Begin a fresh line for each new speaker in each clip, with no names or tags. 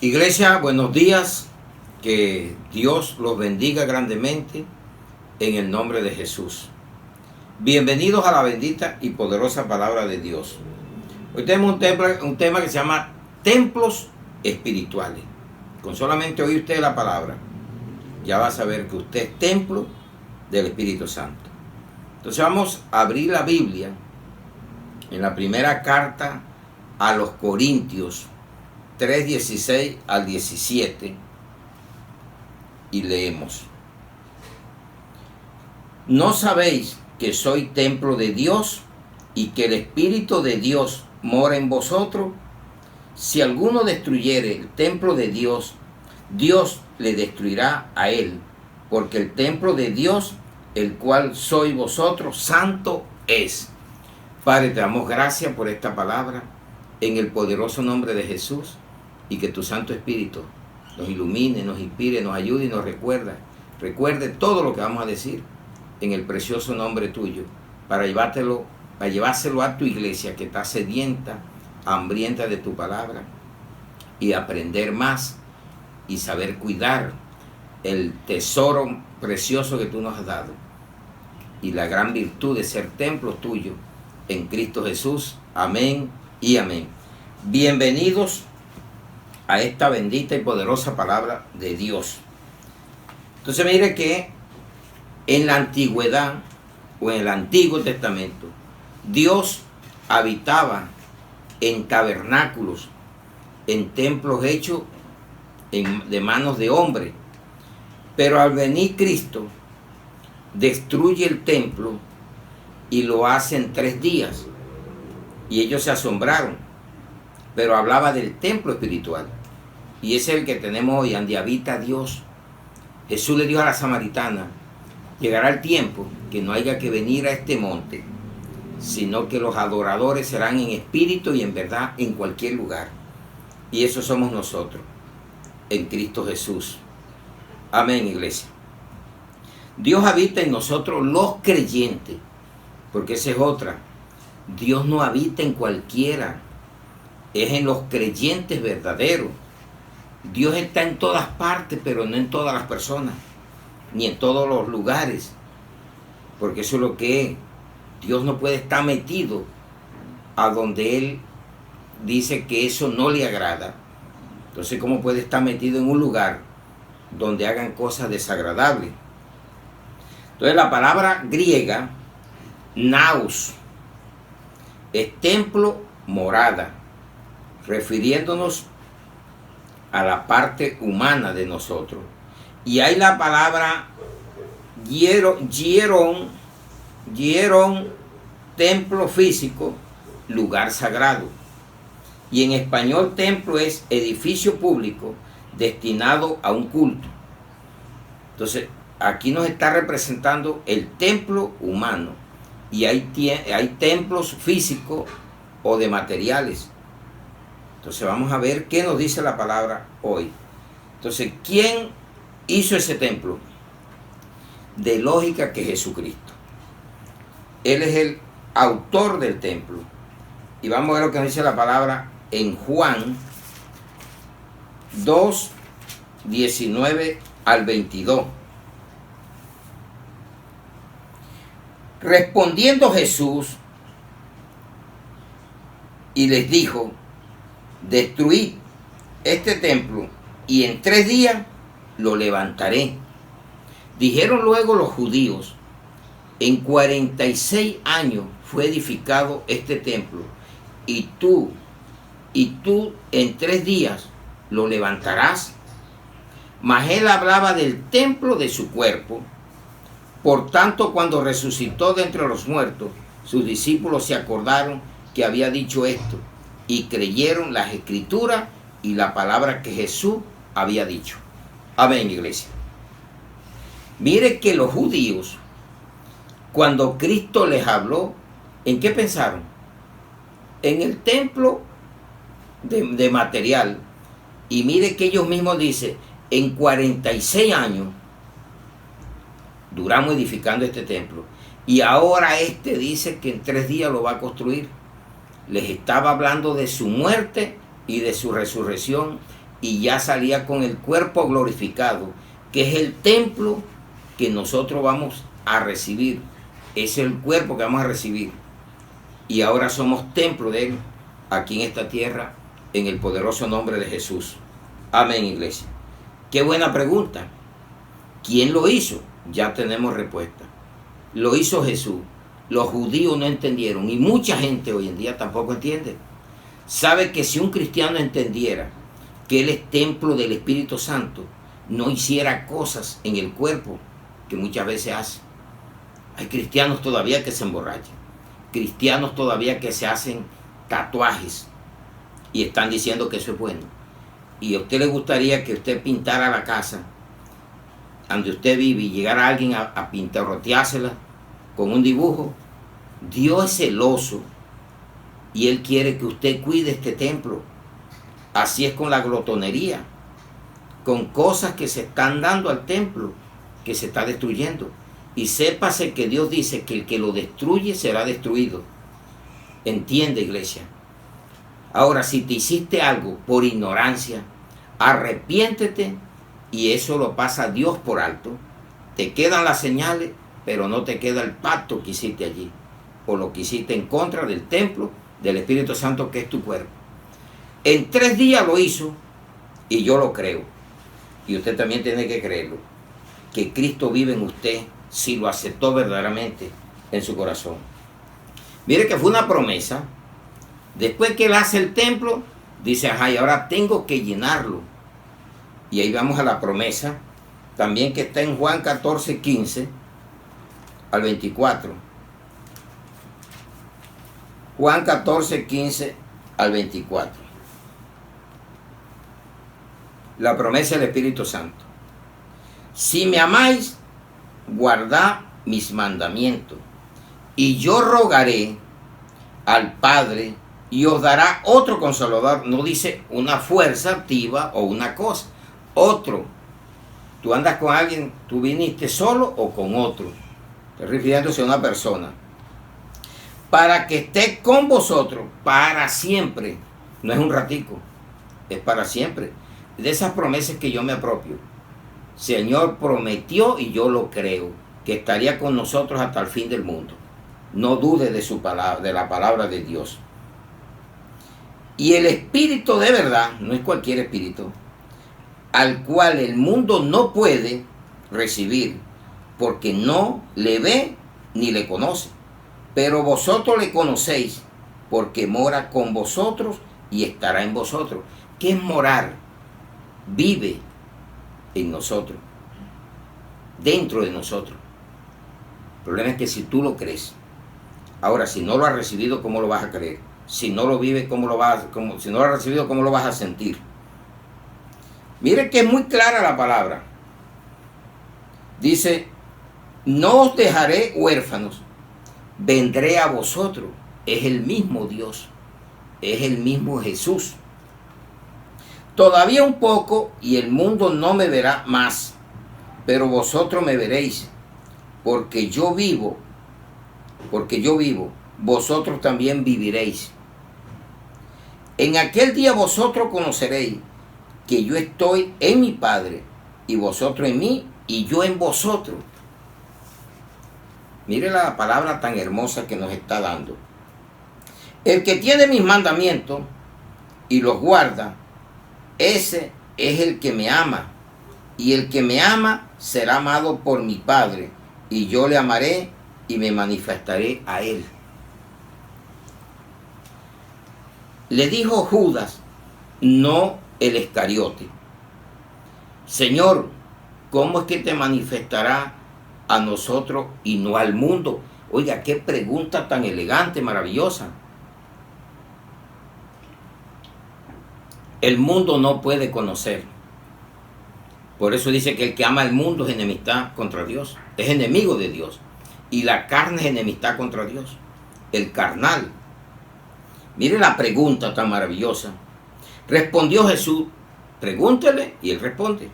Iglesia, buenos días, que Dios los bendiga grandemente en el nombre de Jesús. Bienvenidos a la bendita y poderosa palabra de Dios. Hoy tenemos un tema que se llama templos espirituales. Con solamente oír usted la palabra, ya va a saber que usted es templo del Espíritu Santo. Entonces vamos a abrir la Biblia en la primera carta a los Corintios 3:16 al 17 y leemos: ¿No sabéis que soy templo de Dios y que el Espíritu de Dios mora en vosotros? Si alguno destruyere el templo de Dios, Dios le destruirá a él, porque el templo de Dios, el cual sois vosotros, santo es. Padre, te damos gracias por esta palabra en el poderoso nombre de Jesús, y que tu Santo Espíritu nos ilumine, nos inspire, nos ayude y nos recuerde todo lo que vamos a decir en el precioso nombre tuyo, para llevárselo a tu iglesia que está sedienta, hambrienta de tu palabra, y aprender más y saber cuidar el tesoro precioso que tú nos has dado y la gran virtud de ser templo tuyo en Cristo Jesús. Amén y amén. Bienvenidos a esta bendita y poderosa palabra de Dios. Entonces mire que en la antigüedad o en el Antiguo Testamento, Dios habitaba en tabernáculos, en templos hechos de manos de hombre. Pero al venir Cristo, destruye el templo y lo hace en 3 días. Y ellos se asombraron. Pero hablaba del templo espiritual. Y ese es el que tenemos hoy, donde habita Dios. Jesús le dijo a la samaritana: llegará el tiempo que no haya que venir a este monte, sino que los adoradores serán en espíritu y en verdad en cualquier lugar. Y eso somos nosotros, en Cristo Jesús. Amén, iglesia. Dios habita en nosotros los creyentes, porque esa es otra. Dios no habita en cualquiera, es en los creyentes verdaderos. Dios está en todas partes, pero no en todas las personas, ni en todos los lugares, porque eso es lo que es. Dios no puede estar metido a donde Él dice que eso no le agrada. Entonces, ¿cómo puede estar metido en un lugar donde hagan cosas desagradables? Entonces, la palabra griega, naos, es templo, morada, refiriéndonos a la parte humana de nosotros. Y hay la palabra hierón, templo físico, lugar sagrado. Y en español, templo es edificio público destinado a un culto. Entonces, aquí nos está representando el templo humano. Y hay templos físicos o de materiales. Entonces vamos a ver qué nos dice la palabra hoy. Entonces, ¿quién hizo ese templo? De lógica que Jesucristo. Él es el autor del templo. Y vamos a ver lo que nos dice la palabra en Juan 2:19 al 22. Respondiendo Jesús y les dijo: destruid este templo y en 3 días lo levantaré. Dijeron luego los judíos: en 46 años fue edificado este templo, y tú en 3 días lo levantarás. Mas él hablaba del templo de su cuerpo. Por tanto, cuando resucitó de entre los muertos, sus discípulos se acordaron que había dicho esto, y creyeron las escrituras y la palabra que Jesús había dicho. Amén, iglesia. Mire que los judíos, cuando Cristo les habló, ¿en qué pensaron? En el templo de material. Y mire que ellos mismos dicen: en 46 años duramos edificando este templo, y ahora dice que en 3 días lo va a construir. Les estaba hablando de su muerte y de su resurrección y ya salía con el cuerpo glorificado, que es el templo que nosotros vamos a recibir. Es el cuerpo que vamos a recibir. Y ahora somos templo de Él aquí en esta tierra, en el poderoso nombre de Jesús. Amén, iglesia. Qué buena pregunta. ¿Quién lo hizo? Ya tenemos respuesta. Lo hizo Jesús. Los judíos no entendieron y mucha gente hoy en día tampoco entiende. Sabe que si un cristiano entendiera que Él es templo del Espíritu Santo, no hiciera cosas en el cuerpo que muchas veces hace. Hay cristianos todavía que se emborrachan, cristianos todavía que se hacen tatuajes y están diciendo que eso es bueno. Y a usted le gustaría que usted pintara la casa donde usted vive y llegara alguien a pintarroteársela con un dibujo. Dios es celoso y Él quiere que usted cuide este templo. Así es con la glotonería, con cosas que se están dando al templo, que se está destruyendo. Y sépase que Dios dice que el que lo destruye será destruido. Entiende, iglesia. Ahora, si te hiciste algo por ignorancia, arrepiéntete y eso lo pasa Dios por alto. Te quedan las señales, pero no te queda el pacto que hiciste allí, o lo que hiciste en contra del templo del Espíritu Santo, que es tu cuerpo. En 3 días lo hizo y yo lo creo. Y usted también tiene que creerlo, que Cristo vive en usted si lo aceptó verdaderamente en su corazón. Mire que fue una promesa. Después que Él hace el templo, dice, ajá, y ahora tengo que llenarlo. Y ahí vamos a la promesa, también que está en Juan 14, 15 al 24. Juan 14, 15 al 24. La promesa del Espíritu Santo. Si me amáis, guardad mis mandamientos, y yo rogaré al Padre y os dará otro consolador. No dice una fuerza activa o una cosa, otro. Tú andas con alguien, tú viniste solo o con otro, estoy refiriéndose a una persona, para que esté con vosotros para siempre. No es un ratico, es para siempre. De esas promesas que yo me apropio. Señor prometió y yo lo creo, que estaría con nosotros hasta el fin del mundo. No dude de su palabra, de la palabra de Dios. Y el Espíritu de verdad, no es cualquier espíritu, al cual el mundo no puede recibir, porque no le ve ni le conoce. Pero vosotros le conocéis, porque mora con vosotros y estará en vosotros. ¿Qué es morar? Vive en nosotros, dentro de nosotros. El problema es que si tú lo crees, ahora si no lo has recibido, ¿cómo lo vas a creer? Si no lo vives, ¿cómo lo vas a, si no lo has recibido, ¿cómo lo vas a sentir? Mire que es muy clara la palabra. Dice, no os dejaré huérfanos, vendré a vosotros. Es el mismo Dios, es el mismo Jesús. Todavía un poco y el mundo no me verá más, pero vosotros me veréis, porque yo vivo, vosotros también viviréis. En aquel día vosotros conoceréis que yo estoy en mi Padre, y vosotros en mí, y yo en vosotros. Mire la palabra tan hermosa que nos está dando. El que tiene mis mandamientos y los guarda, ese es el que me ama, y el que me ama será amado por mi Padre, y yo le amaré y me manifestaré a él. Le dijo Judas, no el Iscariote, Señor, ¿cómo es que te manifestará a nosotros y no al mundo? Oiga, qué pregunta tan elegante, maravillosa. El mundo no puede conocer. Por eso dice que el que ama al mundo es enemistad contra Dios. Es enemigo de Dios. Y la carne es enemistad contra Dios. El carnal. Mire la pregunta tan maravillosa. Respondió Jesús, pregúntele, y él responde.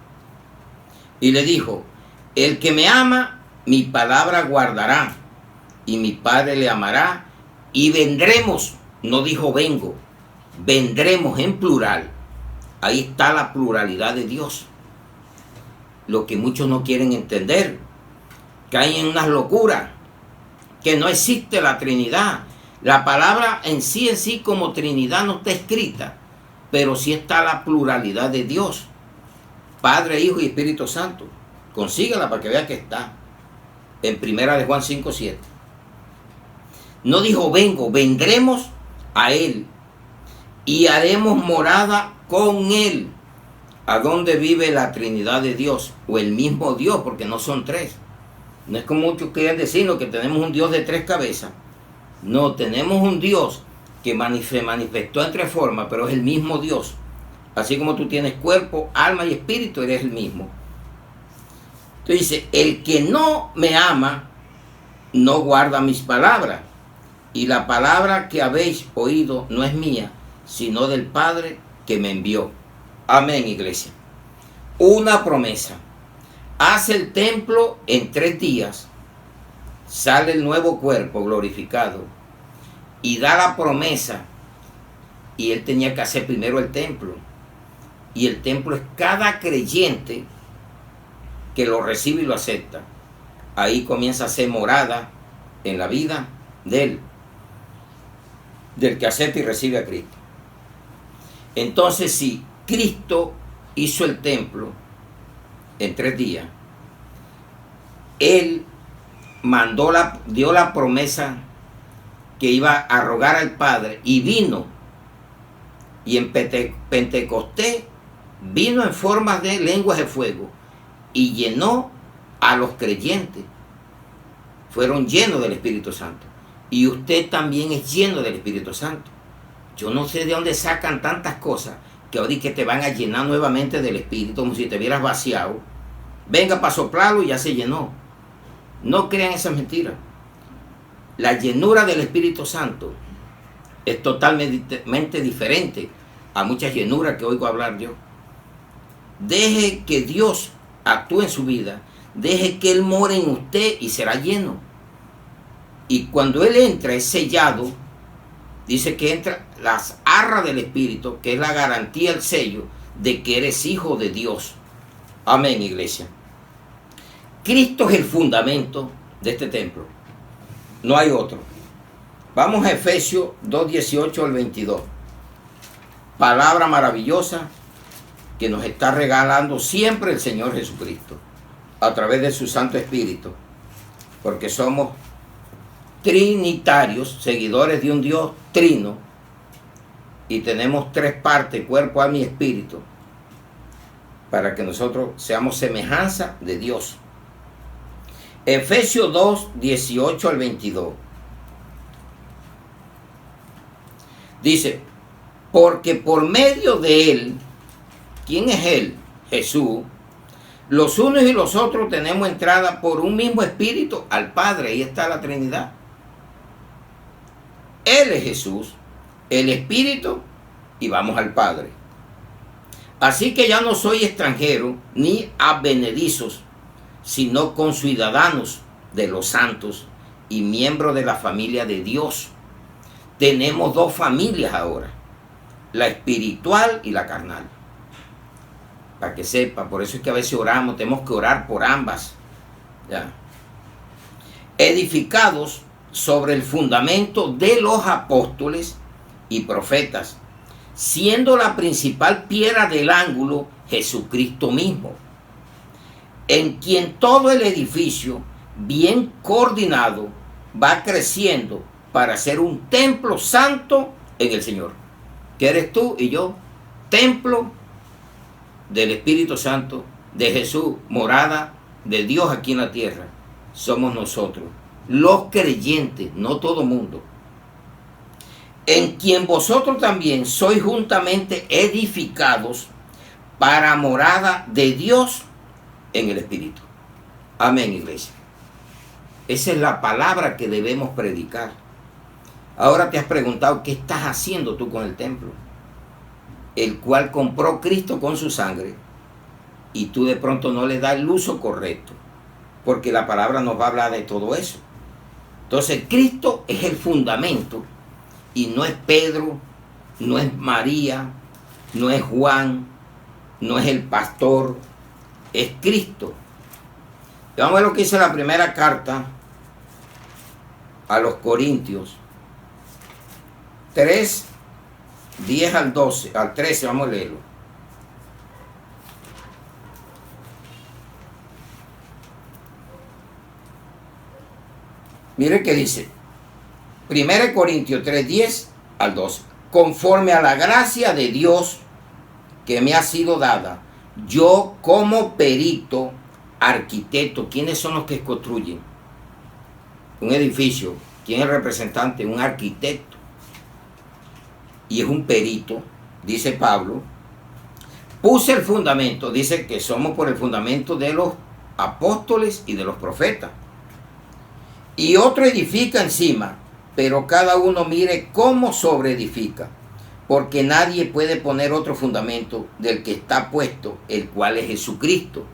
Y le dijo, el que me ama, mi palabra guardará, y mi Padre le amará, y vendremos, no dijo vengo, vendremos en plural, Ahí está la pluralidad de Dios. Lo que muchos no quieren entender, caen en unas locuras, que no existe la Trinidad. La palabra en sí como Trinidad no está escrita, pero sí está la pluralidad de Dios, Padre, Hijo y Espíritu Santo. Consígala para que vea que está en primera de Juan 5:7. No dijo vengo, vendremos a Él y haremos morada con Él. ¿A dónde vive la Trinidad de Dios? O el mismo Dios, porque no son tres. No es como muchos quieren decirnos que tenemos un Dios de tres cabezas. No, tenemos un Dios que se manifestó en tres formas, pero es el mismo Dios. Así como tú tienes cuerpo, alma y espíritu, eres el mismo. Entonces dice, el que no me ama, no guarda mis palabras. Y la palabra que habéis oído no es mía, sino del Padre que me envió. Amén, iglesia. Una promesa. Hace el templo en 3 días. Sale el nuevo cuerpo glorificado. Y da la promesa. Y él tenía que hacer primero el templo. Y el templo es cada creyente que lo recibe y lo acepta. Ahí comienza a ser morada en la vida de él. Del que acepta y recibe a Cristo. Entonces, si Cristo hizo el templo en 3 días, Él dio la promesa que iba a rogar al Padre y vino. Y en Pentecostés vino en forma de lenguas de fuego y llenó a los creyentes. Fueron llenos del Espíritu Santo. Y usted también es lleno del Espíritu Santo. Yo no sé de dónde sacan tantas cosas que ahorita te van a llenar nuevamente del Espíritu, como si te hubieras vaciado. Venga para soplarlo y ya se llenó. No crean esas mentiras. La llenura del Espíritu Santo es totalmente diferente a muchas llenuras que oigo hablar yo. Deje que Dios actúe en su vida. Deje que Él more en usted y será lleno. Y cuando Él entra, es sellado. Dice que entra las arras del Espíritu, que es la garantía, el sello de que eres hijo de Dios. Amén, iglesia. Cristo es el fundamento de este templo. No hay otro. Vamos a Efesios 2:18 al 22. Palabra maravillosa que nos está regalando siempre el Señor Jesucristo a través de su Santo Espíritu. Porque somos trinitarios, seguidores de un Dios trino, y tenemos 3 partes, cuerpo, alma y espíritu, para que nosotros seamos semejanza de Dios. Efesios 2:18 al 22 dice, porque por medio de Él, ¿quién es Él? Jesús. Los unos y los otros tenemos entrada por un mismo espíritu al Padre. Ahí está la Trinidad. Él es Jesús, el Espíritu, y vamos al Padre. Así que ya no soy extranjero ni advenedizos, sino conciudadanos de los santos y miembros de la familia de Dios. Tenemos 2 familias ahora, la espiritual y la carnal. Para que sepa, por eso es que a veces oramos, tenemos que orar por ambas. ¿Ya? Edificados sobre el fundamento de los apóstoles y profetas, siendo la principal piedra del ángulo Jesucristo mismo, en quien todo el edificio, bien coordinado, va creciendo para ser un templo santo en el Señor. Que eres tú y yo, templo del Espíritu Santo, de Jesús, morada de Dios aquí en la tierra. Somos nosotros, los creyentes, no todo mundo. En quien vosotros también sois juntamente edificados para morada de Dios en el Espíritu. Amén, iglesia. Esa es la palabra que debemos predicar. Ahora te has preguntado, ¿qué estás haciendo tú con el templo? El cual compró Cristo con su sangre, y tú de pronto no le das el uso correcto, porque la palabra nos va a hablar de todo eso. Entonces Cristo es el fundamento, y no es Pedro, no es María, no es Juan, no es el pastor, es Cristo. Y vamos a ver lo que dice la primera carta a los Corintios 3, 10 al 12, al 13, vamos a leerlo. Mire que dice, 1 Corintios 3, 10 al 12. Conforme a la gracia de Dios que me ha sido dada, yo como perito, arquitecto, ¿quiénes son los que construyen un edificio? ¿Quién es el representante? Un arquitecto. Y es un perito, dice Pablo. Puse el fundamento, dice que somos por el fundamento de los apóstoles y de los profetas. Y otro edifica encima, pero cada uno mire cómo sobreedifica, porque nadie puede poner otro fundamento del que está puesto, el cual es Jesucristo.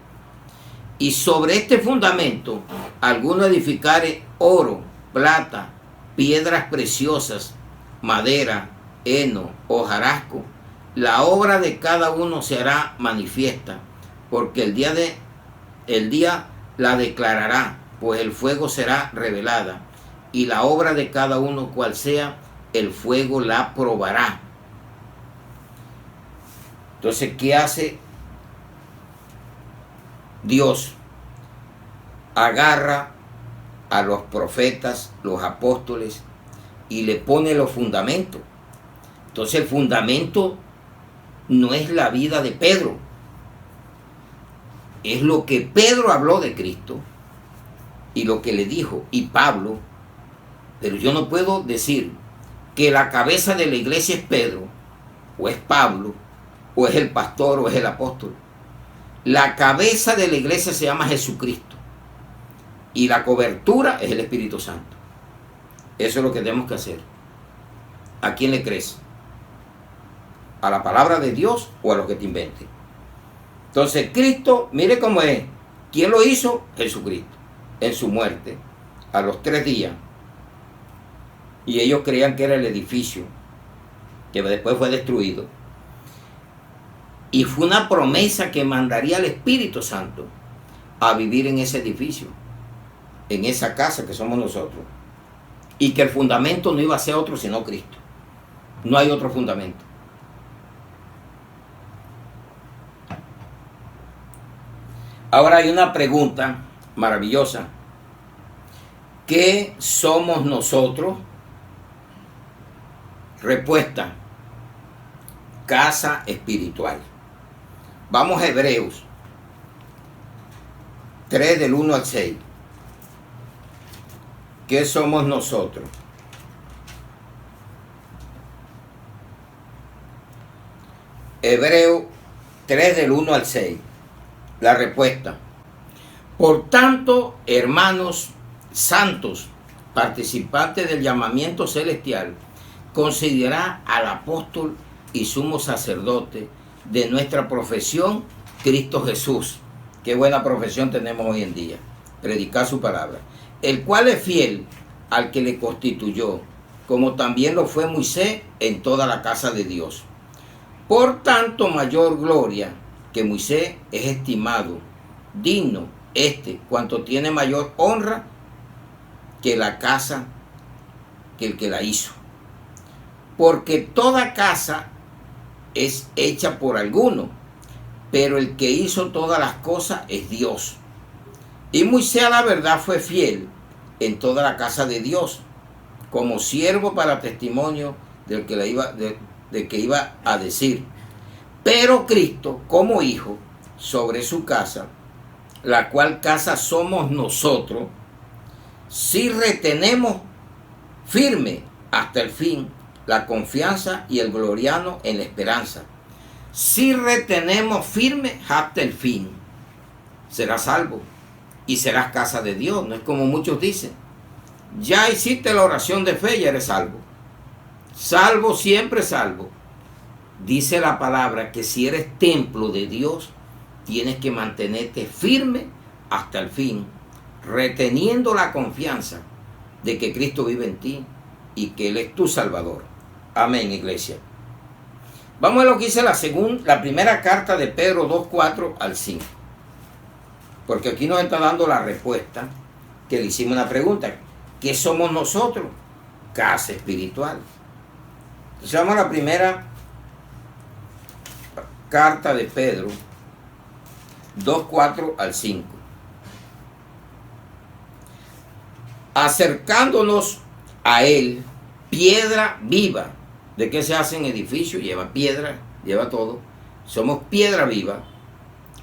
Y sobre este fundamento, alguno edificare oro, plata, piedras preciosas, madera, heno, hojarasco, la obra de cada uno se hará manifiesta, porque el día la declarará, pues el fuego será revelada, y la obra de cada uno cual sea, el fuego la probará. Entonces, ¿qué hace Dios? Agarra a los profetas, los apóstoles, y le pone los fundamentos. Entonces el fundamento no es la vida de Pedro, es lo que Pedro habló de Cristo y lo que le dijo, y Pablo. Pero yo no puedo decir que la cabeza de la iglesia es Pedro, o es Pablo, o es el pastor, o es el apóstol. La cabeza de la iglesia se llama Jesucristo, y la cobertura es el Espíritu Santo. Eso es lo que tenemos que hacer. ¿A quién le crees? ¿A la palabra de Dios o a lo que te invente? Entonces Cristo, mire cómo es. ¿Quién lo hizo? Jesucristo. En su muerte, a los 3 días. Y ellos creían que era el edificio, que después fue destruido. Y fue una promesa que mandaría al Espíritu Santo a vivir en ese edificio, en esa casa que somos nosotros. Y que el fundamento no iba a ser otro sino Cristo. No hay otro fundamento. Ahora hay una pregunta maravillosa. ¿Qué somos nosotros? Respuesta: casa espiritual. Vamos a Hebreos 3 del 1 al 6. ¿Qué somos nosotros? Hebreos 3 del 1 al 6. La respuesta: por tanto, hermanos santos, participantes del llamamiento celestial, considerad al apóstol y sumo sacerdote de nuestra profesión, Cristo Jesús. Qué buena profesión tenemos hoy en día: predicar su palabra, el cual es fiel al que le constituyó, como también lo fue Moisés en toda la casa de Dios. Por tanto, mayor gloria que Moisés es estimado, digno cuanto tiene mayor honra que la casa, que el que la hizo. Porque toda casa es hecha por alguno, pero el que hizo todas las cosas es Dios. Y Moisés a la verdad fue fiel en toda la casa de Dios, como siervo para testimonio del que iba a decir. Pero Cristo como hijo sobre su casa, la cual casa somos nosotros, si retenemos firme hasta el fin la confianza y el gloriano en la esperanza. Si retenemos firme hasta el fin, serás salvo y serás casa de Dios. No es como muchos dicen: ya hiciste la oración de fe y eres salvo. Salvo, siempre salvo. Dice la palabra que si eres templo de Dios, tienes que mantenerte firme hasta el fin, reteniendo la confianza de que Cristo vive en ti y que Él es tu Salvador. Amén, iglesia. Vamos a lo que dice la primera carta de Pedro 2:4 al 5. Porque aquí nos está dando la respuesta que le hicimos una pregunta. ¿Qué somos nosotros? Casa espiritual. Entonces vamos a la primera carta de Pedro 2:4 al 5. Acercándonos a él, piedra viva. ¿De qué se hacen edificios? Lleva piedra, lleva todo. Somos piedra viva.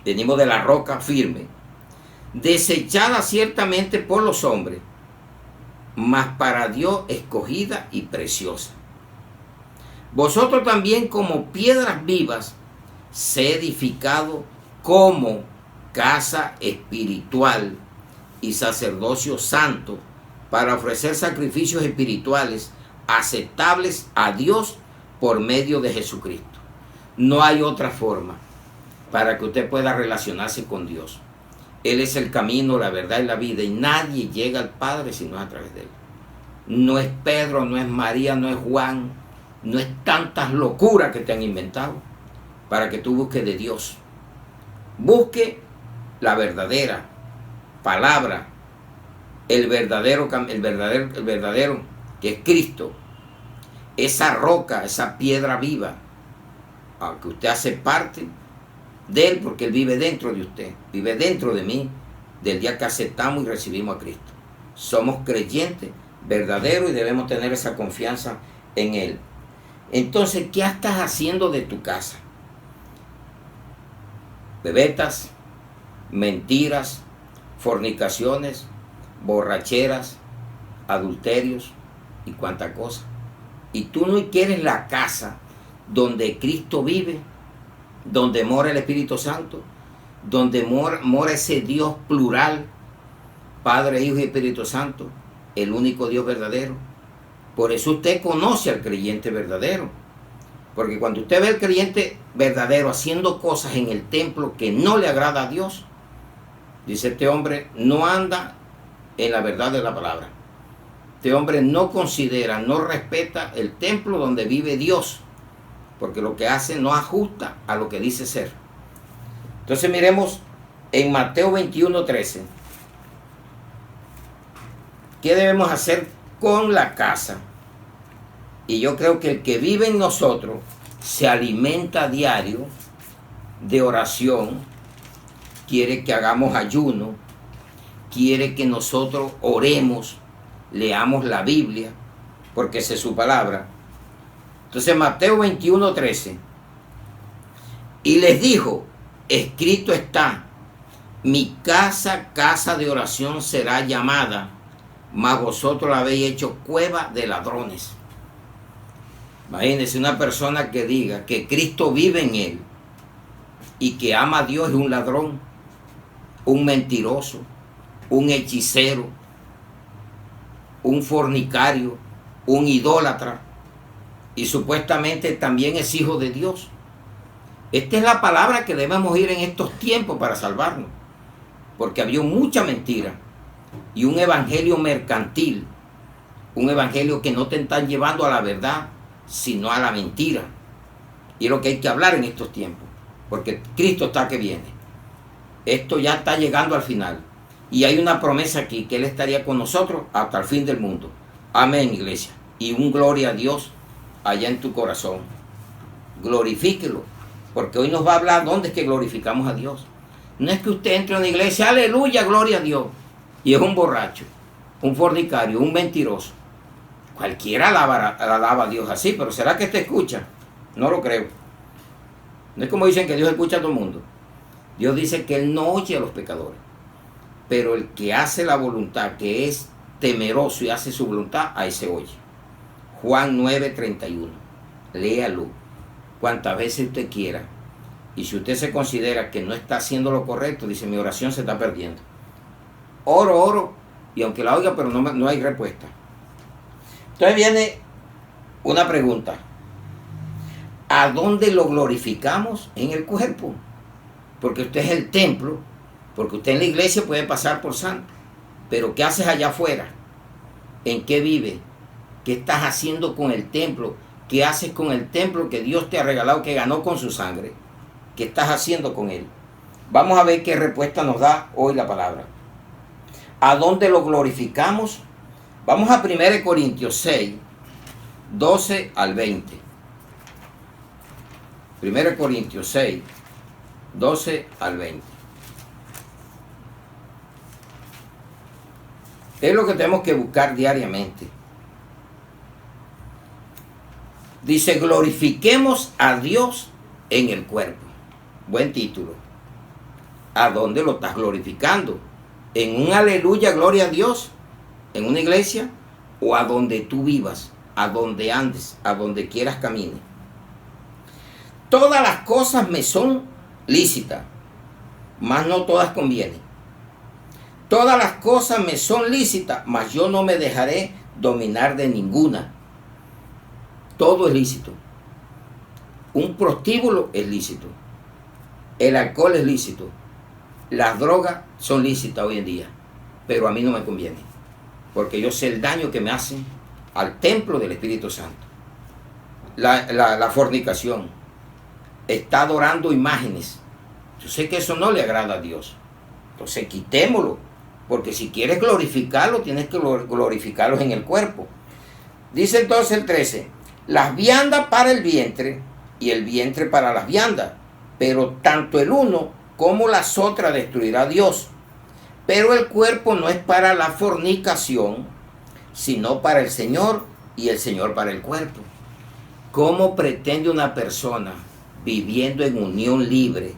Venimos de la roca firme, desechada ciertamente por los hombres, mas para Dios escogida y preciosa. Vosotros también, como piedras vivas, se edificado como casa espiritual y sacerdocio santo, para ofrecer sacrificios espirituales aceptables a Dios por medio de Jesucristo. No hay otra forma para que usted pueda relacionarse con Dios. Él es el camino, la verdad y la vida, y nadie llega al Padre si no es a través de Él. No es Pedro, no es María, no es Juan, no es tantas locuras que te han inventado para que tú busques de Dios. Busque la verdadera palabra, el verdadero que es Cristo, esa roca, esa piedra viva, aunque usted hace parte de Él, porque Él vive dentro de usted, vive dentro de mí, del día que aceptamos y recibimos a Cristo. Somos creyentes verdaderos y debemos tener esa confianza en Él. Entonces, ¿qué estás haciendo de tu casa? Bebetas, mentiras, fornicaciones, borracheras, adulterios y cuánta cosa. Y tú no quieres la casa donde Cristo vive, donde mora el Espíritu Santo, donde mora ese Dios plural, Padre, Hijo y Espíritu Santo, el único Dios verdadero. Por eso usted conoce al creyente verdadero. Porque cuando usted ve al creyente verdadero haciendo cosas en el templo que no le agrada a Dios, dice, este hombre no anda en la verdad de la palabra. Este hombre no considera, no respeta el templo donde vive Dios, porque lo que hace no ajusta a lo que dice ser. Entonces miremos en Mateo 21:13. ¿Qué debemos hacer con la casa? Y yo creo que el que vive en nosotros se alimenta a diario de oración, quiere que hagamos ayuno, quiere que nosotros oremos, leamos la Biblia, porque esa es su palabra. Entonces Mateo 21:13. Y les dijo, escrito está, mi casa, casa de oración será llamada, mas vosotros la habéis hecho cueva de ladrones. Imagínense una persona que diga que Cristo vive en él y que ama a Dios, es un ladrón, un mentiroso, un hechicero, un fornicario, un idólatra, y supuestamente también es hijo de Dios. Esta es la palabra que debemos ir en estos tiempos para salvarnos, porque había mucha mentira y un evangelio mercantil, un evangelio que no te están llevando a la verdad, sino a la mentira. Y es lo que hay que hablar en estos tiempos, porque Cristo está que viene. Esto ya está llegando al final. Y hay una promesa aquí, que Él estaría con nosotros hasta el fin del mundo. Amén, iglesia. Y un gloria a Dios allá en tu corazón. Glorifíquelo, porque hoy nos va a hablar dónde es que glorificamos a Dios. No es que usted entre en la iglesia, aleluya, gloria a Dios, y es un borracho, un fornicario, un mentiroso. Cualquiera alaba a Dios así, pero ¿será que te escucha? No lo creo. No es como dicen que Dios escucha a todo el mundo. Dios dice que Él no oye a los pecadores, pero el que hace la voluntad, que es temeroso y hace su voluntad, ahí se oye. Juan 9:31. Léalo cuantas veces usted quiera. Y si usted se considera que no está haciendo lo correcto, dice, mi oración se está perdiendo. Oro, y aunque la oiga, pero no hay respuesta. Entonces viene una pregunta. ¿A dónde lo glorificamos? En el cuerpo. Porque usted es el templo, porque usted en la iglesia puede pasar por santo. Pero ¿qué haces allá afuera? ¿En qué vive? ¿Qué estás haciendo con el templo ¿Qué haces con el templo que Dios te ha regalado, que ganó con su sangre? ¿Qué estás haciendo con él? Vamos a ver qué respuesta nos da hoy la palabra. ¿A dónde lo glorificamos? Vamos a 1 Corintios 6, 12 al 20. 1 Corintios 6, 12 al 20. Es lo que tenemos que buscar diariamente. Dice, glorifiquemos a Dios en el cuerpo. Buen título. ¿A dónde lo estás glorificando? ¿En un aleluya, gloria a Dios? ¿En una iglesia? ¿O a donde tú vivas? ¿A donde andes? ¿A donde quieras camine? Todas las cosas me son lícitas, mas no todas convienen. Todas las cosas me son lícitas, mas yo no me dejaré dominar de ninguna. Todo es lícito. Un prostíbulo es lícito. El alcohol es lícito. Las drogas son lícitas hoy en día. Pero a mí no me conviene. Porque yo sé el daño que me hacen al templo del Espíritu Santo. La fornicación. Está adorando imágenes. Yo sé que eso no le agrada a Dios. Entonces quitémoslo. Porque si quieres glorificarlo, tienes que glorificarlo en el cuerpo. Dice entonces el 13. Las viandas para el vientre y el vientre para las viandas, pero tanto el uno como las otras destruirá Dios. Pero el cuerpo no es para la fornicación, sino para el Señor y el Señor para el cuerpo. ¿Cómo pretende una persona viviendo en unión libre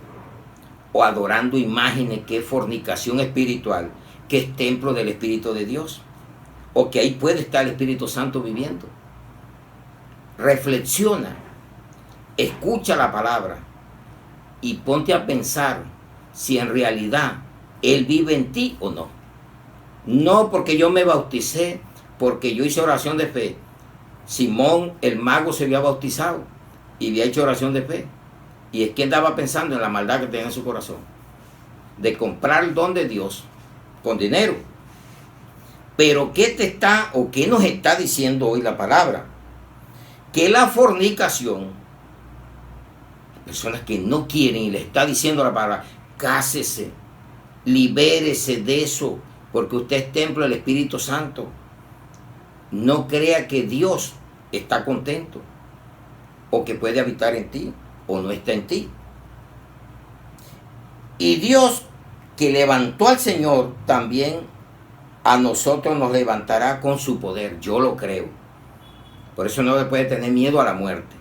o adorando imágenes que es fornicación espiritual, que es templo del Espíritu de Dios? O que ahí puede estar el Espíritu Santo viviendo. Reflexiona, escucha la palabra y ponte a pensar si en realidad Él vive en ti o no. No porque yo me bauticé, porque yo hice oración de fe. Simón el mago se había bautizado y había hecho oración de fe. Y es que andaba pensando en la maldad que tenía en su corazón, de comprar el don de Dios con dinero. Pero ¿qué te está o qué nos está diciendo hoy la palabra? Que la fornicación, personas que no quieren y le está diciendo la palabra, cásese, libérese de eso, porque usted es templo del Espíritu Santo. No crea que Dios está contento o que puede habitar en ti o no está en ti. Y Dios que levantó al Señor también a nosotros nos levantará con su poder. Yo lo creo. Por eso no le puede tener miedo a la muerte.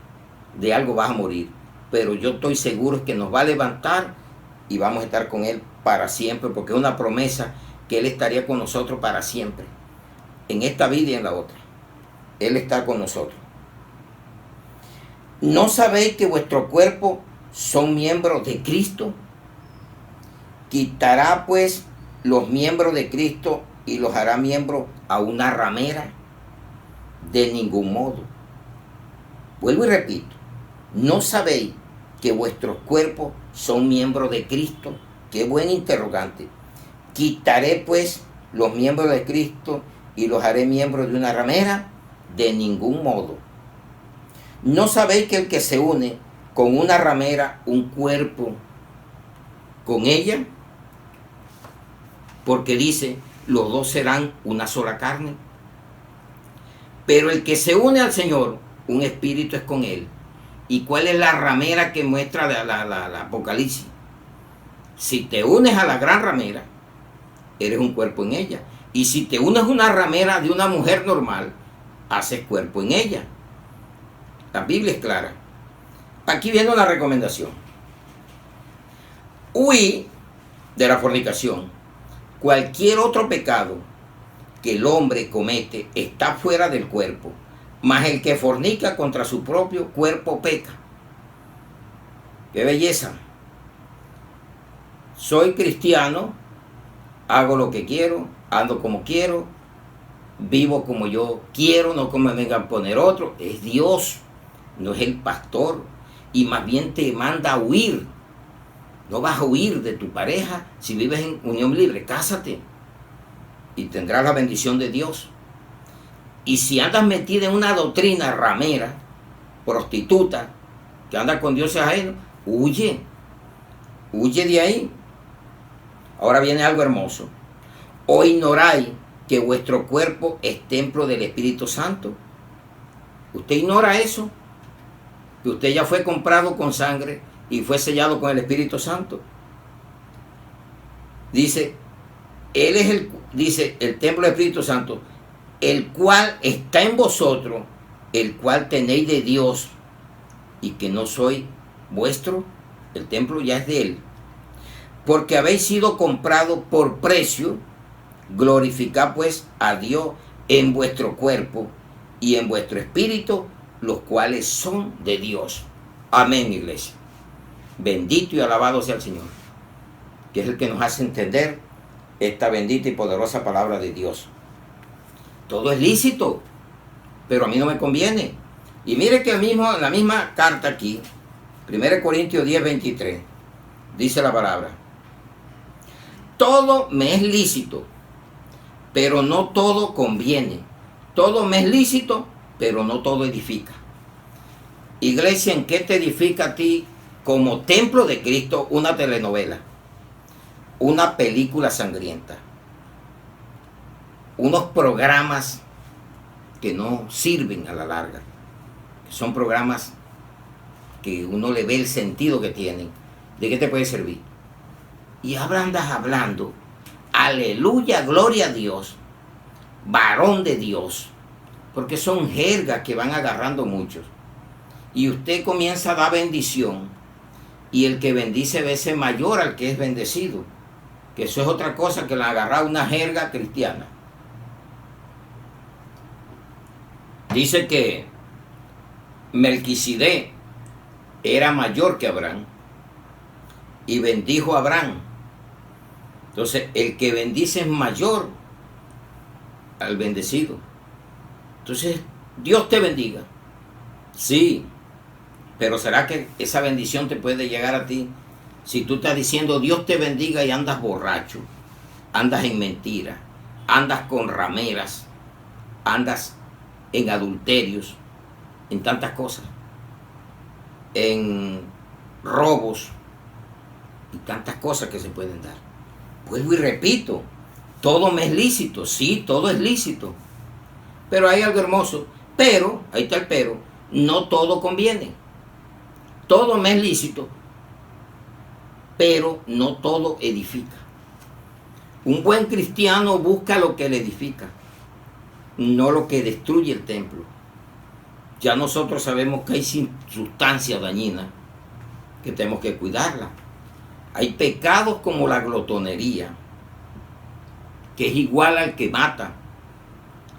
De algo vas a morir. Pero yo estoy seguro que nos va a levantar y vamos a estar con Él para siempre, porque es una promesa que Él estaría con nosotros para siempre. En esta vida y en la otra. Él está con nosotros. ¿No sabéis que vuestro cuerpo son miembros de Cristo? ¿Quitará pues los miembros de Cristo y los hará miembros a una ramera? De ningún modo. Vuelvo y repito. ¿No sabéis que vuestros cuerpos son miembros de Cristo? Qué buen interrogante. ¿Quitaré pues los miembros de Cristo y los haré miembros de una ramera? De ningún modo. ¿No sabéis que el que se une con una ramera, un cuerpo con ella? Porque dice, los dos serán una sola carne. Pero el que se une al Señor, un espíritu es con Él. ¿Y cuál es la ramera que muestra la Apocalipsis? Si te unes a la gran ramera, eres un cuerpo en ella. Y si te unes a una ramera de una mujer normal, haces cuerpo en ella. La Biblia es clara. Aquí viene una recomendación. Huí de la fornicación. Cualquier otro pecado que el hombre comete está fuera del cuerpo, mas el que fornica contra su propio cuerpo peca. ¡Qué belleza! Soy cristiano, hago lo que quiero, ando como quiero, vivo como yo quiero, no como me vengan a poner otro. Es Dios, no es el pastor, y más bien te manda a huir. No vas a huir de tu pareja si vives en unión libre. Cásate y tendrás la bendición de Dios. Y si andas metida en una doctrina ramera, prostituta, que anda con dioses ajenos, huye de ahí. Ahora viene algo hermoso. ¿O ignoráis que vuestro cuerpo es templo del Espíritu Santo? ¿Usted ignora eso? Que usted ya fue comprado con sangre y fue sellado con el Espíritu Santo. Dice, dice el templo del Espíritu Santo, el cual está en vosotros, el cual tenéis de Dios, y que no soy vuestro. El templo ya es de Él. Porque habéis sido comprado por precio. Glorificad pues a Dios en vuestro cuerpo y en vuestro espíritu, los cuales son de Dios. Amén, iglesia. Bendito y alabado sea el Señor, que es el que nos hace entender esta bendita y poderosa palabra de Dios. Todo es lícito, pero a mí no me conviene. Y mire que la misma carta aquí, 1 Corintios 10, 23, dice la palabra: todo me es lícito, pero no todo conviene. Todo me es lícito, pero no todo edifica. Iglesia, ¿en qué te edifica a ti como templo de Cristo una telenovela? Una película sangrienta. Unos programas que no sirven a la larga. Son programas que uno le ve el sentido que tienen. ¿De qué te puede servir? Y andas hablando, aleluya, gloria a Dios, varón de Dios, porque son jergas que van agarrando muchos. Y usted comienza a dar bendición, y el que bendice a veces mayor al que es bendecido, que eso es otra cosa que la agarrar una jerga cristiana. Dice que Melquisedec era mayor que Abraham y bendijo a Abraham. Entonces, el que bendice es mayor al bendecido. Entonces, Dios te bendiga. Sí, pero ¿será que esa bendición te puede llegar a ti si tú estás diciendo Dios te bendiga y andas borracho, andas en mentira, andas con rameras, andas en adulterios, en tantas cosas, en robos y tantas cosas que se pueden dar? Vuelvo y repito, todo me es lícito, sí, todo es lícito, pero hay algo hermoso, pero, ahí está el pero, no todo conviene. Todo me es lícito, pero no todo edifica. Un buen cristiano busca lo que le edifica, no lo que destruye el templo. Ya nosotros sabemos que hay sustancias dañinas que tenemos que cuidarla. Hay pecados como la glotonería, que es igual al que mata.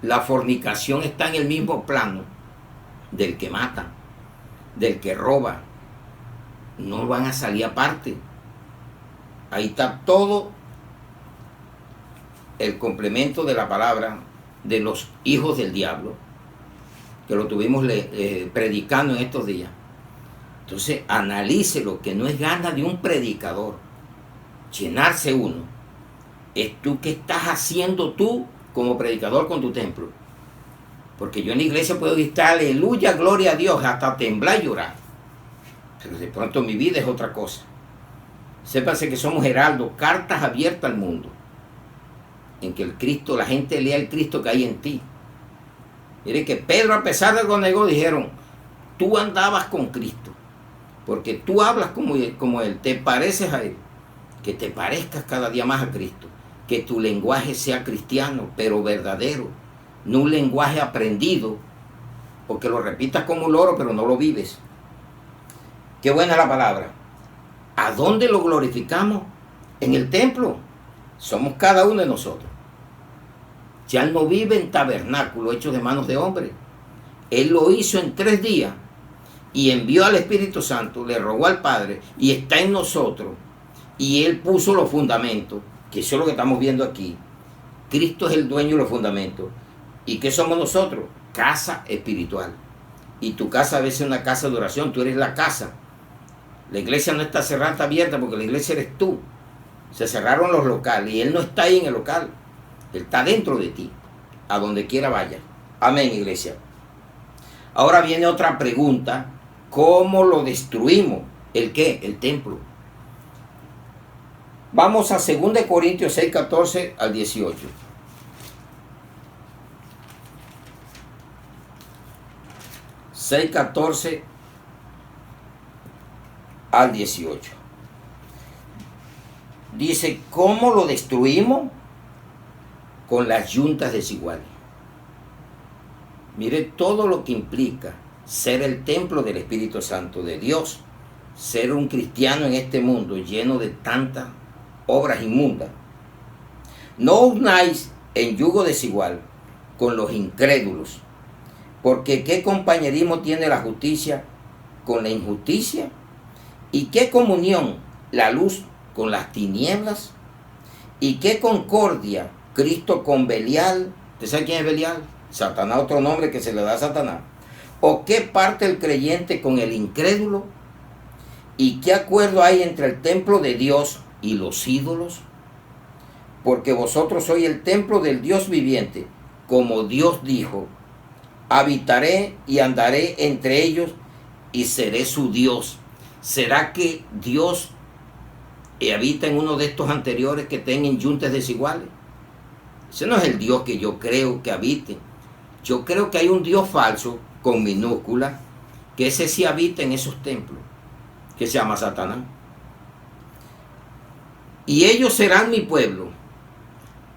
La fornicación está en el mismo plano del que mata, del que roba. No van a salir aparte. Ahí está todo el complemento de la palabra de los hijos del diablo, que lo tuvimos predicando en estos días. Entonces, analícelo, que no es gana de un predicador llenarse uno. Es tú que estás haciendo tú como predicador con tu templo. Porque yo en la iglesia puedo gritar aleluya, gloria a Dios, hasta temblar y llorar. Pero de pronto mi vida es otra cosa. Sépase que somos heraldos, cartas abiertas al mundo, en que el Cristo, la gente lea el Cristo que hay en ti. Mire que Pedro, a pesar de que lo negó, dijeron, tú andabas con Cristo, porque tú hablas como Él, te pareces a Él, que te parezcas cada día más a Cristo, que tu lenguaje sea cristiano, pero verdadero, no un lenguaje aprendido, porque lo repitas como un loro, pero no lo vives. Qué buena la palabra. ¿A dónde lo glorificamos? En el templo. Somos cada uno de nosotros. Ya Él no vive en tabernáculo hecho de manos de hombres. Él lo hizo en 3 días y envió al Espíritu Santo, le rogó al Padre y está en nosotros. Y Él puso los fundamentos, que eso es lo que estamos viendo aquí. Cristo es el dueño de los fundamentos. ¿Y qué somos nosotros? Casa espiritual. Y tu casa a veces es una casa de oración, tú eres la casa. La iglesia no está cerrada, está abierta, porque la iglesia eres tú. Se cerraron los locales y Él no está ahí en el local. Él está dentro de ti, a donde quiera vaya. Amén, iglesia. Ahora viene otra pregunta. ¿Cómo lo destruimos? ¿El qué? El templo. Vamos a 2 Corintios 6, 14 al 18. 6, 14 al 18. Dice, ¿cómo lo destruimos? Con las yuntas desiguales. Mire todo lo que implica ser el templo del Espíritu Santo de Dios, ser un cristiano en este mundo lleno de tantas obras inmundas. No unáis en yugo desigual con los incrédulos, porque ¿qué compañerismo tiene la justicia con la injusticia? ¿Y qué comunión la luz con las tinieblas? ¿Y qué concordia Cristo con Belial? ¿Usted sabe quién es Belial? Satanás, otro nombre que se le da a Satanás. ¿O qué parte el creyente con el incrédulo? ¿Y qué acuerdo hay entre el templo de Dios y los ídolos? Porque vosotros sois el templo del Dios viviente, como Dios dijo, habitaré y andaré entre ellos y seré su Dios. ¿Será que Dios habita en uno de estos anteriores que tengan yuntas desiguales? Ese no es el Dios que yo creo que habite. Yo creo que hay un Dios falso, con minúscula, que ese sí habita en esos templos, que se llama Satanás. Y ellos serán mi pueblo,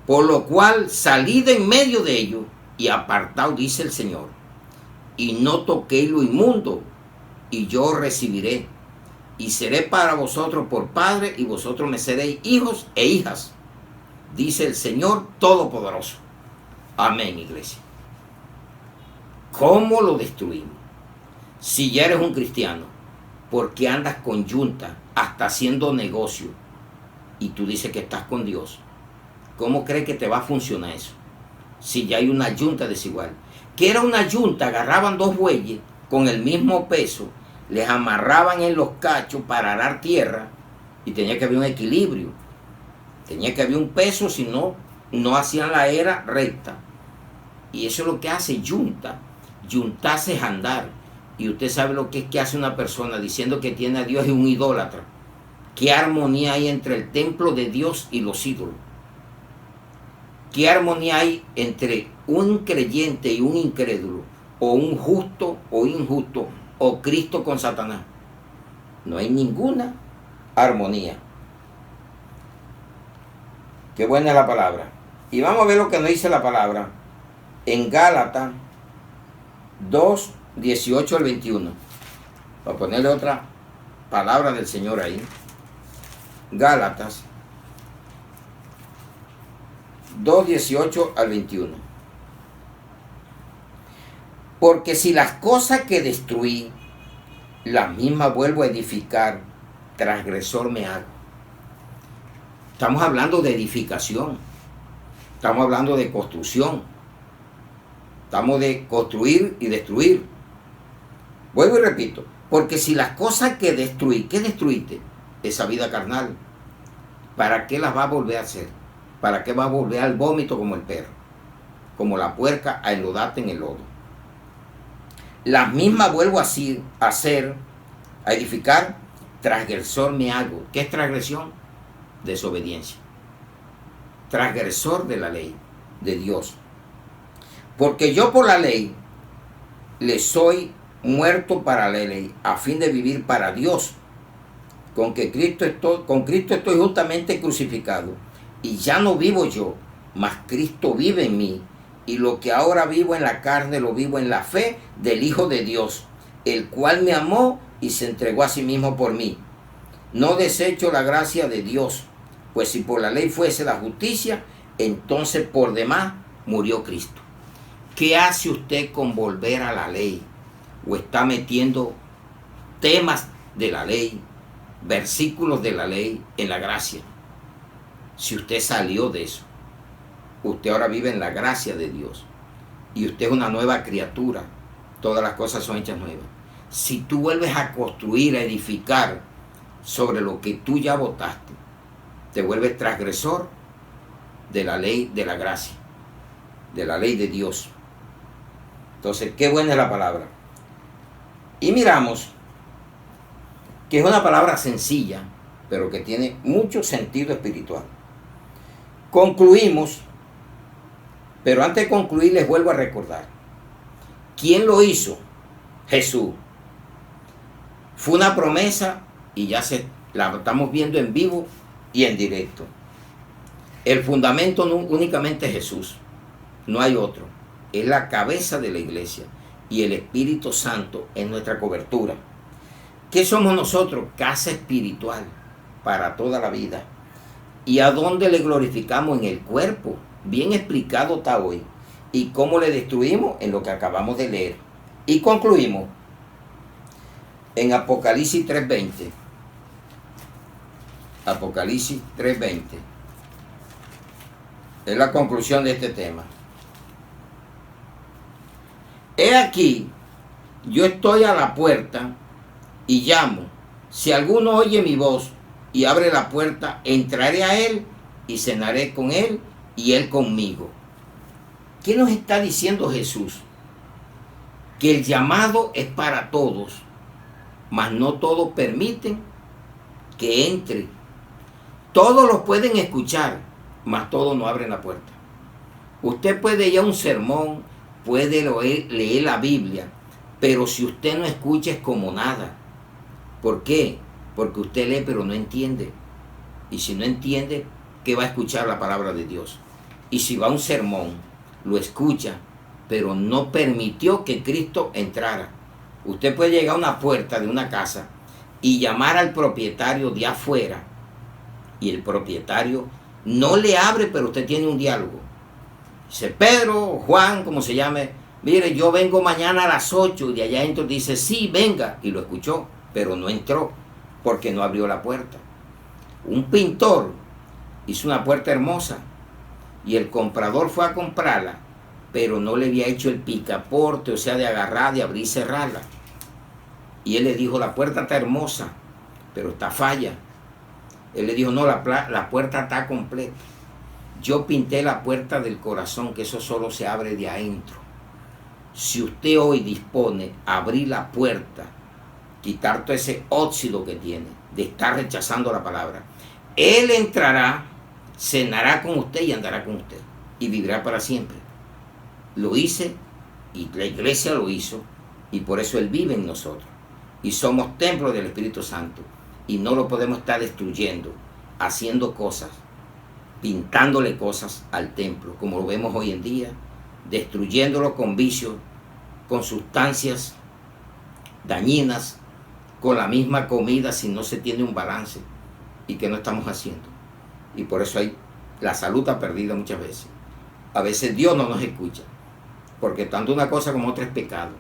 por lo cual salid en medio de ellos y apartaos, dice el Señor, y no toquéis lo inmundo, y yo os recibiré, y seré para vosotros por padre, y vosotros me seréis hijos e hijas, dice el Señor Todopoderoso. Amén, iglesia. ¿Cómo lo destruimos? Si ya eres un cristiano, ¿por qué andas con yunta, hasta haciendo negocio, y tú dices que estás con Dios? ¿Cómo crees que te va a funcionar eso? Si ya hay una yunta desigual. ¿Qué era una yunta? Agarraban dos bueyes con el mismo peso, les amarraban en los cachos para arar tierra, y tenía que haber un equilibrio. Tenía que haber un peso, si no, no hacían la era recta. Y eso es lo que hace yunta. Yuntarse es andar. Y usted sabe lo que es que hace una persona diciendo que tiene a Dios y un idólatra. ¿Qué armonía hay entre el templo de Dios y los ídolos? ¿Qué armonía hay entre un creyente y un incrédulo? O un justo o injusto, o Cristo con Satanás. No hay ninguna armonía. Qué buena es la palabra. Y vamos a ver lo que nos dice la palabra en Gálatas 2, 18 al 21. Para ponerle otra palabra del Señor ahí. Gálatas 2, 18 al 21. Porque si las cosas que destruí, las mismas vuelvo a edificar, transgresor me hago. Estamos hablando de edificación. Estamos hablando de construcción. Estamos de construir y destruir. Vuelvo y repito. Porque si las cosas que destruí, ¿qué destruiste? Esa vida carnal. ¿Para qué las va a volver a hacer? ¿Para qué va a volver al vómito como el perro? Como la puerca a enlodarte en el lodo. Las mismas vuelvo a hacer, a edificar, transgresor me hago. ¿Qué es transgresión? Desobediencia. Transgresor de la ley de Dios. Porque yo por la ley le soy muerto para la ley, a fin de vivir para Dios. Con Cristo estoy justamente crucificado. Y ya no vivo yo, mas Cristo vive en mí. Y lo que ahora vivo en la carne, lo vivo en la fe del Hijo de Dios, el cual me amó y se entregó a sí mismo por mí. No desecho la gracia de Dios, pues si por la ley fuese la justicia, entonces por demás murió Cristo. ¿Qué hace usted con volver a la ley? ¿O está metiendo temas de la ley, versículos de la ley en la gracia? Si usted salió de eso, usted ahora vive en la gracia de Dios. Y usted es una nueva criatura. Todas las cosas son hechas nuevas. Si tú vuelves a construir, a edificar sobre lo que tú ya votaste, te vuelves transgresor de la ley de la gracia, de la ley de Dios. Entonces, qué buena es la palabra. Y miramos que es una palabra sencilla, pero que tiene mucho sentido espiritual. Concluimos, pero antes de concluir les vuelvo a recordar. ¿Quién lo hizo? Jesús. Fue una promesa y ya la estamos viendo en vivo y en directo. El fundamento no únicamente es Jesús, no hay otro. Es la cabeza de la iglesia y el Espíritu Santo es nuestra cobertura. ¿Qué somos nosotros? Casa espiritual para toda la vida. ¿Y a dónde le glorificamos? En el cuerpo. Bien explicado está hoy. ¿Y cómo le destruimos? En lo que acabamos de leer. Y concluimos en Apocalipsis 3:20. Apocalipsis 3:20. Es la conclusión de este tema. He aquí, yo estoy a la puerta y llamo. Si alguno oye mi voz y abre la puerta, entraré a él y cenaré con él y él conmigo. ¿Qué nos está diciendo Jesús? Que el llamado es para todos, mas no todos permiten que entre. Todos los pueden escuchar, mas todos no abren la puerta. Usted puede ir a un sermón, puede leer la Biblia, pero si usted no escucha es como nada. ¿Por qué? Porque usted lee pero no entiende. Y si no entiende, ¿qué va a escuchar la palabra de Dios? Y si va a un sermón, lo escucha, pero no permitió que Cristo entrara. Usted puede llegar a una puerta de una casa y llamar al propietario de afuera, y el propietario no le abre, pero usted tiene un diálogo. Dice, Pedro, Juan, como se llame, mire, yo vengo mañana a las 8, y de allá adentro dice, sí, venga, y lo escuchó, pero no entró, porque no abrió la puerta. Un pintor hizo una puerta hermosa, y el comprador fue a comprarla, pero no le había hecho el picaporte, o sea, de agarrar, de abrir y cerrarla. Y él le dijo, la puerta está hermosa, pero está falla. Él le dijo, no, la puerta está completa. Yo pinté la puerta del corazón, que eso solo se abre de adentro. Si usted hoy dispone a abrir la puerta, quitar todo ese óxido que tiene, de estar rechazando la palabra, Él entrará, cenará con usted y andará con usted. Y vivirá para siempre. Lo hice, y la iglesia lo hizo, y por eso Él vive en nosotros. Y somos templos del Espíritu Santo. Y no lo podemos estar destruyendo, haciendo cosas, pintándole cosas al templo, como lo vemos hoy en día, destruyéndolo con vicios, con sustancias dañinas, con la misma comida, si no se tiene un balance, y que no estamos haciendo. Y por eso la salud está perdida muchas veces. A veces Dios no nos escucha, porque tanto una cosa como otra es pecado.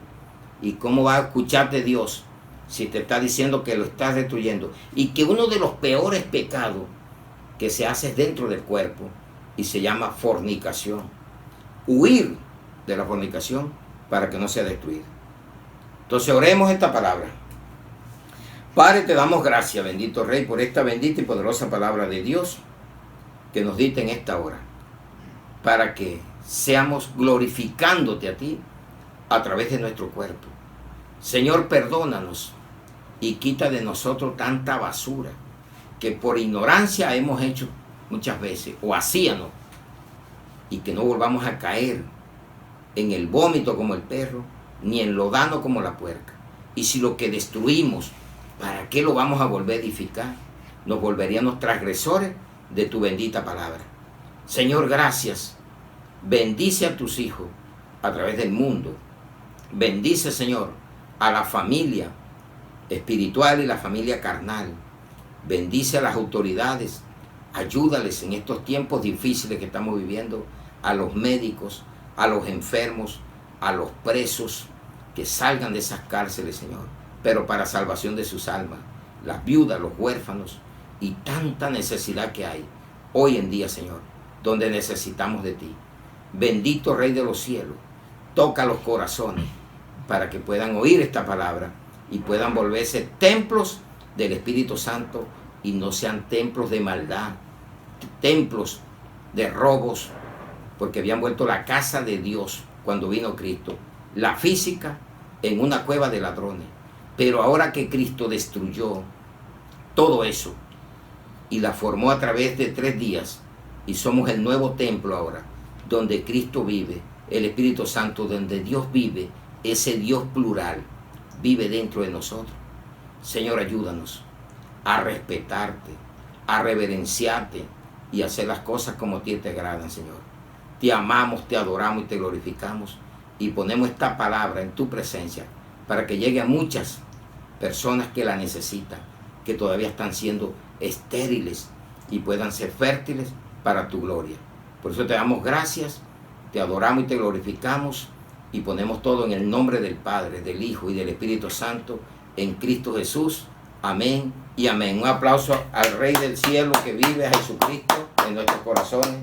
¿Y cómo va a escucharte Dios si te está diciendo que lo estás destruyendo? Y que uno de los peores pecados que se hace dentro del cuerpo y se llama fornicación. Huir de la fornicación para que no sea destruida. Entonces oremos esta palabra. Padre, te damos gracias, bendito Rey, por esta bendita y poderosa palabra de Dios que nos diste en esta hora, para que seamos glorificándote a ti a través de nuestro cuerpo. Señor, perdónanos y quita de nosotros tanta basura que por ignorancia hemos hecho muchas veces, o hacíamos, y que no volvamos a caer en el vómito como el perro, ni en lo dano como la puerca. Y si lo que destruimos, ¿para qué lo vamos a volver a edificar? Nos volveríamos transgresores de tu bendita palabra. Señor, gracias. Bendice a tus hijos a través del mundo. Bendice, Señor, a la familia espiritual y la familia carnal. Bendice a las autoridades. Ayúdales en estos tiempos difíciles que estamos viviendo, a los médicos, a los enfermos, a los presos, que salgan de esas cárceles, Señor, pero para salvación de sus almas, las viudas, los huérfanos, y tanta necesidad que hay hoy en día, Señor, donde necesitamos de ti. Bendito Rey de los cielos, toca los corazones para que puedan oír esta palabra y puedan volverse templos del Espíritu Santo y no sean templos de maldad, templos de robos, porque habían vuelto la casa de Dios cuando vino Cristo, la física, en una cueva de ladrones. Pero ahora que Cristo destruyó todo eso y la formó a través de 3 días, y somos el nuevo templo ahora, donde Cristo vive, el Espíritu Santo, donde Dios vive, ese Dios plural vive dentro de nosotros. Señor, ayúdanos a respetarte, a reverenciarte y a hacer las cosas como a ti te agradan, Señor. Te amamos, te adoramos y te glorificamos, y ponemos esta palabra en tu presencia para que llegue a muchas personas que la necesitan, que todavía están siendo estériles y puedan ser fértiles para tu gloria. Por eso te damos gracias, te adoramos y te glorificamos, y ponemos todo en el nombre del Padre, del Hijo y del Espíritu Santo, en Cristo Jesús. Amén y amén. Un aplauso al Rey del Cielo que vive, a Jesucristo, en nuestros corazones.